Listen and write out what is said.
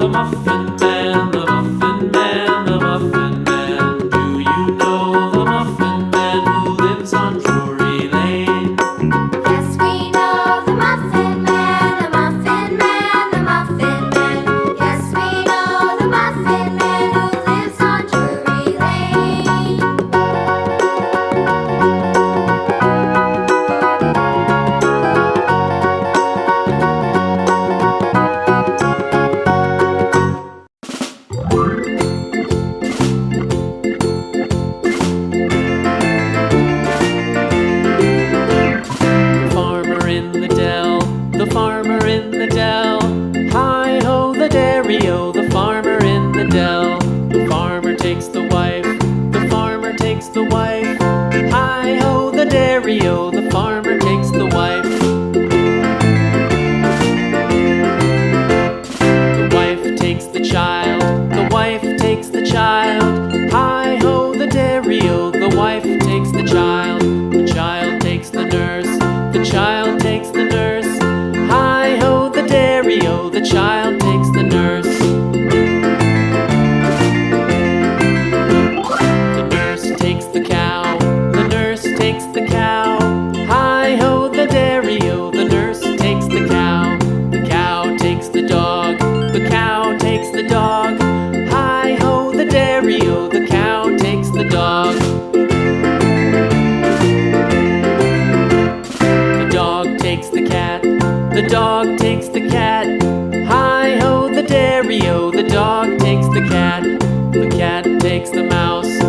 the Muffin Man, the Muffin Man, the Muffin Man. Do you know the Muffin Man who lives on Drury Lane? Yes, we know the Muffin Man, the Muffin Man, the Muffin Man. Yes, we know the Muffin Man who lives on Drury Lane. Farmer in the dell, the farmer in the dell. Hi-ho the dairy-o, the farmer in the dell. The farmer takes the wife, the farmer takes the wife. Hi-ho the dairy-o, the farmer takes the wife. The wife takes the child, the wife takes the child. Hi-ho the dairy-o, the wife takes the child. The child takes the nurse, the child takes the nurse. Hi-ho the dairy-o, the child takes the nurse. The nurse takes the cow, the nurse takes the cow. Hi-ho the dairy-o, the nurse takes the cow. The cow takes the dog, the cow takes the dog. Hi-ho the dairy-o, the cow takes the dog. The dog takes the cat, the dog takes the cat. Hi-ho the dairy-o, the dog takes the cat. The cat takes the mouse,